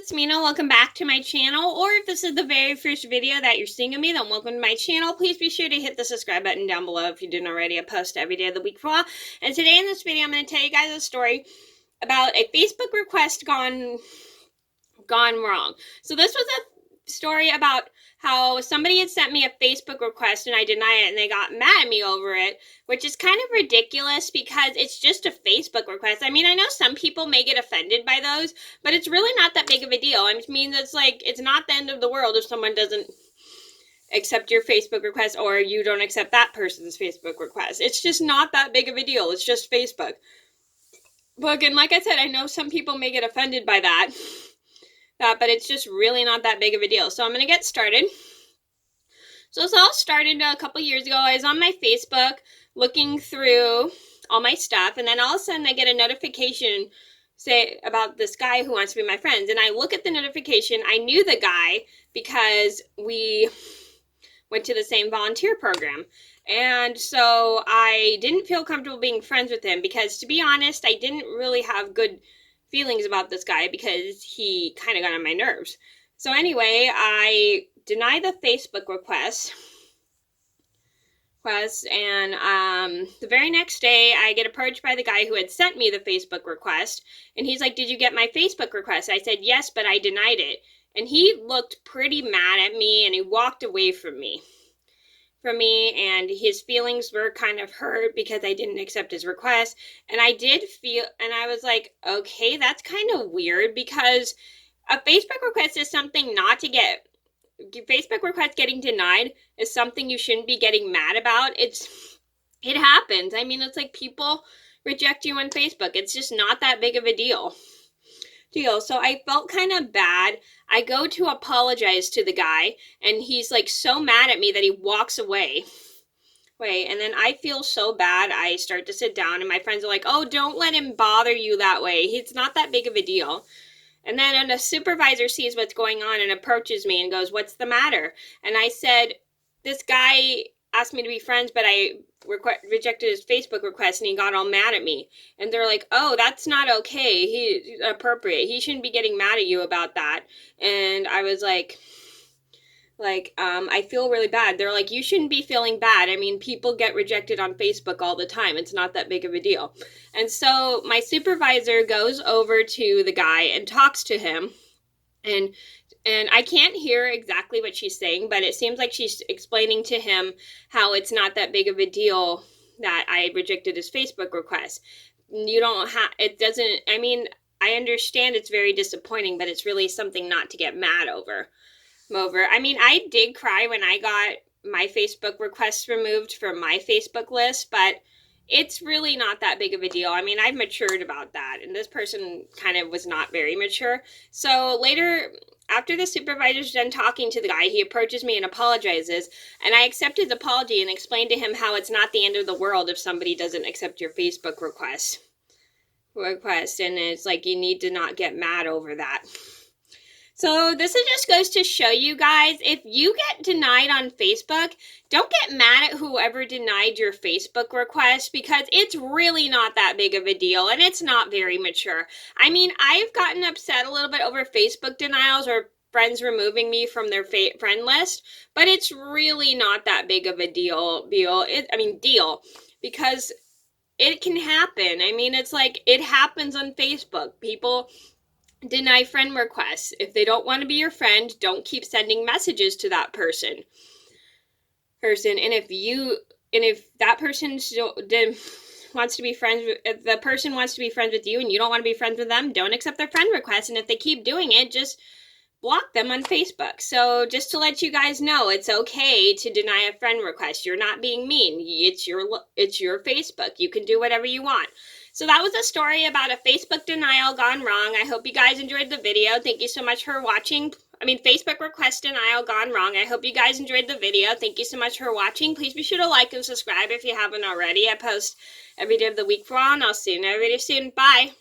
it's Mena. Welcome back to my channel, or if this is the very first video that you're seeing of me, then welcome to my channel. Please be sure to hit the subscribe button down below if you didn't already. I post every day of the week for all. And today in this video, I'm going to tell you guys a story about a Facebook request gone wrong. So this was a story about how somebody had sent me a Facebook request and I denied it and they got mad at me over it, which is kind of ridiculous because it's just a Facebook request. I mean, I know some people may get offended by those, but it's really not that big of a deal. I mean, it's not the end of the world if someone doesn't accept your Facebook request or you don't accept that person's Facebook request. It's just not that big of a deal. It's just Facebook. But again, like I said, I know some people may get offended by that. But it's just really not that big of a deal. So I'm going to get started. So this all started a couple years ago. I was on my Facebook looking through all my stuff, and then all of a sudden I get a notification say about this guy who wants to be my friend. And I look at the notification. I knew the guy because we went to the same volunteer program. And so I didn't feel comfortable being friends with him because, to be honest, I didn't really have good feelings about this guy because he kind of got on my nerves. So anyway, I denied the Facebook request, and the very next day I get approached by the guy who had sent me the Facebook request, and he's like, "Did you get my Facebook request?" I said, "Yes, but I denied it." And he looked pretty mad at me and he walked away from me, and his feelings were kind of hurt because I didn't accept his request. And I did feel, and I was like, okay, that's kind of weird because a Facebook request is something not to get. Facebook request getting denied is something you shouldn't be getting mad about. It happens. I mean, it's like people reject you on Facebook. It's just not that big of a deal. So I felt kind of bad. I go to apologize to the guy, and he's like so mad at me that he walks away. And then I feel so bad. I start to sit down, and my friends are like, "Oh, don't let him bother you that way. It's not that big of a deal." And then the supervisor sees what's going on and approaches me and goes, "What's the matter?" And I said, "This guy asked me to be friends, but I rejected his Facebook request and he got all mad at me." And they're like, "Oh, that's not okay. He's appropriate. He shouldn't be getting mad at you about that." And I was like, I feel really bad. They're like, "You shouldn't be feeling bad. I mean, people get rejected on Facebook all the time. It's not that big of a deal." And so my supervisor goes over to the guy and talks to him, and I can't hear exactly what she's saying, but it seems like she's explaining to him how it's not that big of a deal that I rejected his Facebook request. I mean, I understand it's very disappointing, but it's really something not to get mad over. I mean, I did cry when I got my Facebook requests removed from my Facebook list, but it's really not that big of a deal. I mean, I've matured about that, and this person kind of was not very mature. So later, after the supervisor's done talking to the guy, he approaches me and apologizes, and I accept his apology and explained to him how it's not the end of the world if somebody doesn't accept your Facebook request, and it's like you need to not get mad over that. So this just goes to show you guys, if you get denied on Facebook, don't get mad at whoever denied your Facebook request because it's really not that big of a deal and it's not very mature. I mean, I've gotten upset a little bit over Facebook denials or friends removing me from their friend list, but it's really not that big of a deal because it can happen. I mean, it's like it happens on Facebook. People deny friend requests. If they don't want to be your friend, don't keep sending messages to that person. And if that person wants to be friends with, if the person wants to be friends with you and you don't want to be friends with them, don't accept their friend request. And if they keep doing it, just block them on Facebook. So just to let you guys know, it's okay to deny a friend request. You're not being mean. It's your Facebook. You can do whatever you want. So that was a story about a Facebook denial gone wrong. I hope you guys enjoyed the video. Thank you so much for watching. Facebook request denial gone wrong. I hope you guys enjoyed the video. Thank you so much for watching. Please be sure to like and subscribe if you haven't already. I post every day of the week for all, and I'll see you in another video soon. Bye.